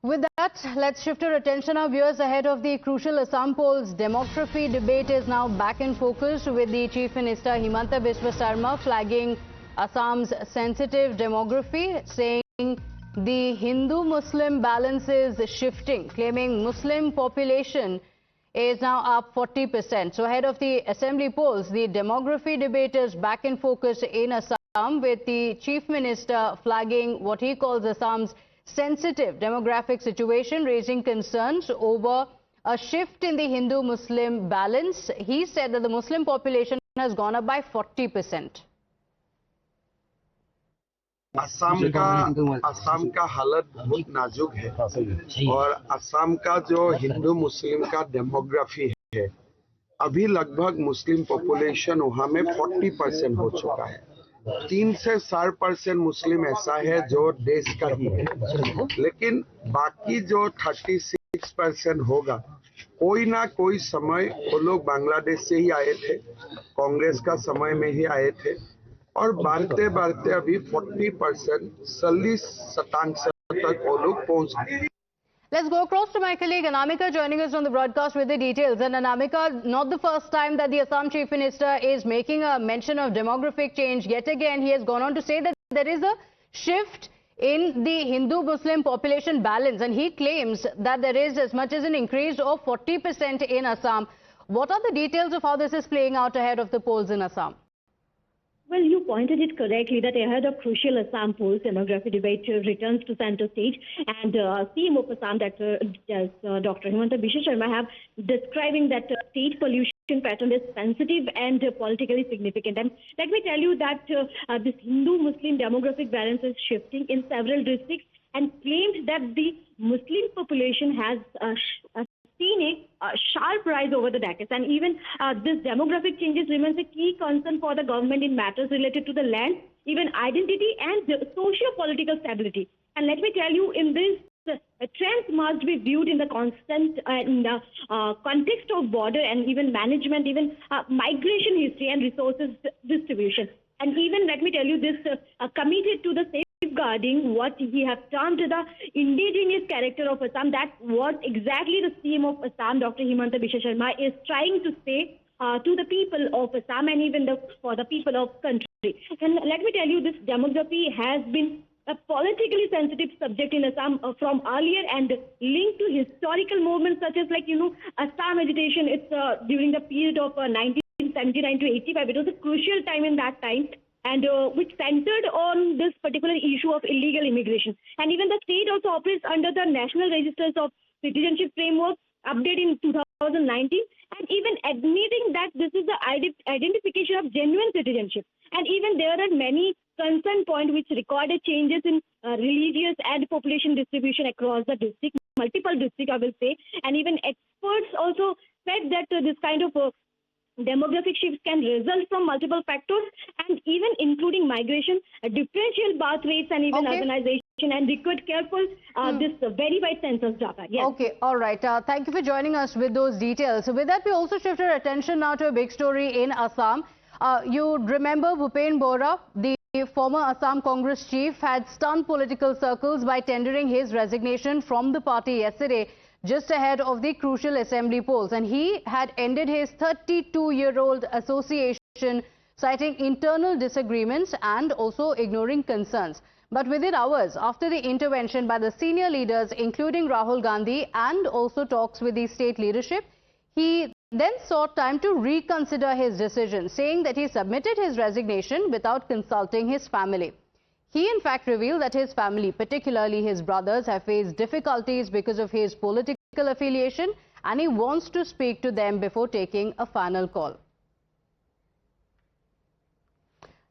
With that, let's shift our attention now, viewers, ahead of the crucial Assam polls. Demography debate is now back in focus, with the Chief Minister Himanta Biswa Sarma flagging Assam's sensitive demography, saying the Hindu-Muslim balance is shifting, claiming Muslim population is now up 40%. So ahead of the assembly polls, the demography debate is back in focus in Assam, with the Chief Minister flagging what he calls Assam's sensitive demographic situation, raising concerns over a shift in the Hindu-Muslim balance. He said that the Muslim population has gone up by 40%. Assam का हालत बहुत नाजुक है और असम का जो हिंदू मुस्लिम का demography है, अभी लगभग मुस्लिम पॉपुलेशन वहाँ में 40% हो चुका है। 3 से 4% मुस्लिम ऐसा है जो देश का ही है, लेकिन बाकी जो 36% होगा, कोई ना कोई समय वो लोग बांग्लादेश से ही आए थे, कांग्रेस का समय में ही आए थे, और बढ़ते बढ़ते अभी 40% 40% तक वो लोग पहुंच गए। Let's go across to my colleague Anamika, joining us on the broadcast with the details. And Anamika, not the first time that the Assam Chief Minister is making a mention of demographic change. Yet again, he has gone on to say that there is a shift in the Hindu-Muslim population balance, and he claims that there is as much as an increase of 40% in Assam. What are the details of how this is playing out ahead of the polls in Assam? Well, you pointed it correctly that ahead of crucial Assam polls, demography debate returns to center stage, and CM of Assam, Dr. Himanta Biswa Sarma, have describing that state pollution pattern is sensitive and politically significant. And let me tell you that this Hindu-Muslim demographic balance is shifting in several districts, and claimed that the Muslim population has seen a sharp rise over the decades, and even this demographic changes remains a key concern for the government in matters related to the land, even identity and socio-political stability. And let me tell you, in this trends must be viewed in the constant context of border and even management, even migration history and resources distribution. And even let me tell you, this committed to the safeguarding what he has termed the indigenous character of Assam. That's what exactly the CM of Assam, Dr. Himanta Biswa Sarma, is trying to say to the people of Assam and even for the people of country. And let me tell you, this demography has been a politically sensitive subject in Assam from earlier, and linked to historical movements such as, Assam agitation. It's during the period of 1979 to 85. It was a crucial time in that time, and which centered on this particular issue of illegal immigration. And even the state also operates under the National Registers of Citizenship Framework, updated in 2019, and even admitting that this is the identification of genuine citizenship. And even there are many concern points which recorded changes in religious and population distribution across the district, multiple districts, I will say. And even experts also said that this kind of demographic shifts can result from multiple factors, and even including migration, differential birth rates, and even urbanization, and required careful this verified census data. Yes. Okay, all right. Thank you for joining us with those details. So with that, we also shift our attention now to a big story in Assam. You remember Bhupen Bora, the former Assam Congress chief, had stunned political circles by tendering his resignation from the party yesterday, just ahead of the crucial assembly polls. And he had ended his 32-year-old association, citing internal disagreements and also ignoring concerns. But within hours after the intervention by the senior leaders, including Rahul Gandhi, and also talks with the state leadership, he then sought time to reconsider his decision, saying that he submitted his resignation without consulting his family. He in fact revealed that his family, particularly his brothers, have faced difficulties because of his political affiliation, and he wants to speak to them before taking a final call.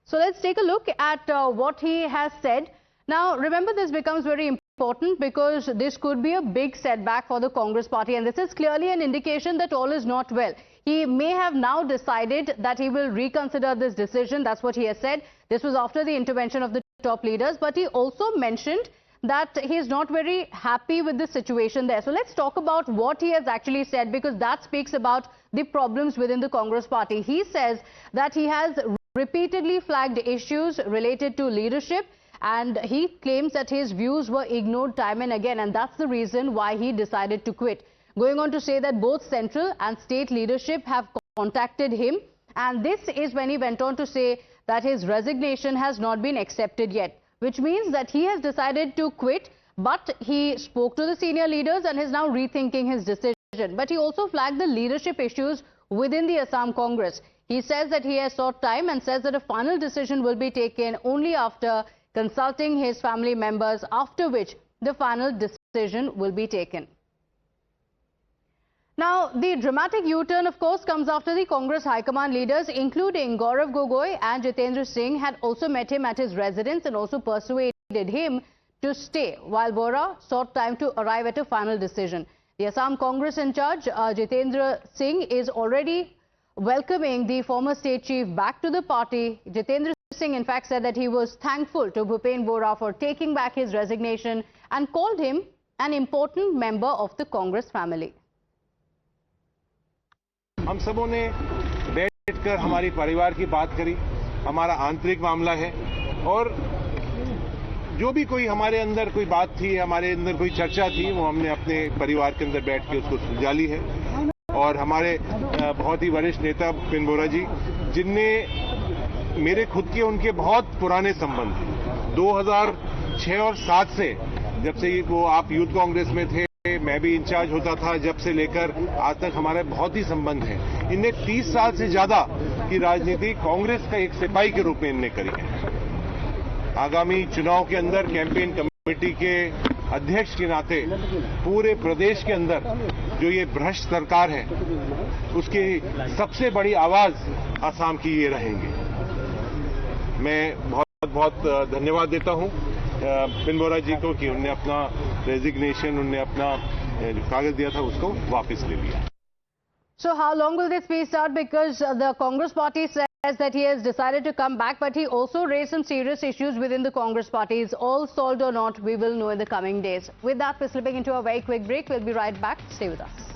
So let's take a look at what he has said. Now, remember, this becomes very important because this could be a big setback for the Congress party, and this is clearly an indication that all is not well. He may have now decided that he will reconsider this decision. That's what he has said. This was after the intervention of the top leaders, but he also mentioned that he is not very happy with the situation there. So let's talk about what he has actually said, because that speaks about the problems within the Congress party. He says that he has repeatedly flagged issues related to leadership, and he claims that his views were ignored time and again, and that's the reason why he decided to quit. Going on to say that both central and state leadership have contacted him, and this is when he went on to say that his resignation has not been accepted yet, which means that he has decided to quit, but he spoke to the senior leaders and is now rethinking his decision. But he also flagged the leadership issues within the Assam Congress. He says that he has sought time and says that a final decision will be taken only after consulting his family members, after which the final decision will be taken. Now, the dramatic U-turn, of course, comes after the Congress High Command leaders, including Gaurav Gogoi and Jitendra Singh, had also met him at his residence and also persuaded him to stay, while Bora sought time to arrive at a final decision. The Assam Congress in charge, Jitendra Singh, is already welcoming the former state chief back to the party. Jitendra Singh, in fact, said that he was thankful to Bhupen Bora for taking back his resignation and called him an important member of the Congress family. हम सबों ने बैठकर हमारी परिवार की बात करी, हमारा आंतरिक मामला है और जो भी कोई हमारे अंदर कोई बात थी, हमारे अंदर कोई चर्चा थी, वो हमने अपने परिवार के अंदर बैठ के उसको सुलझा ली है। और हमारे बहुत ही वरिष्ठ नेता भूपेन बोरा जी, जिनने मेरे खुद के उनके बहुत पुराने संबंध 2006 और 7 से, जब से वो आप यूथ कांग्रेस में थे, मैं भी इंचार्ज होता था, जब से लेकर आज तक हमारे बहुत ही संबंध हैं। इनने 30 साल से ज्यादा की राजनीति कांग्रेस का एक सिपाही के रूप में इनने करी है। आगामी चुनाव के अंदर कैंपेन कमेटी के अध्यक्ष के नाते पूरे प्रदेश के अंदर जो ये भ्रष्ट सरकार है, उसकी सबसे बड़ी आवाज असम की ये रहेंगे। मैं बहुत बहुत धन्यवाद देता हूं भूपेन बोरा जी को कि उन्होंने अपना रेजिग्नेशन, उन्होंने अपना जो कागज दिया था उसको वापस ले लिया। So how long will this peace start? Because the Congress party says that he has decided to come back, but he also raised some serious issues within the Congress party. Is all solved or not? We will know in the coming days. With that, we're slipping into a very quick break. We'll be right back. Stay with us.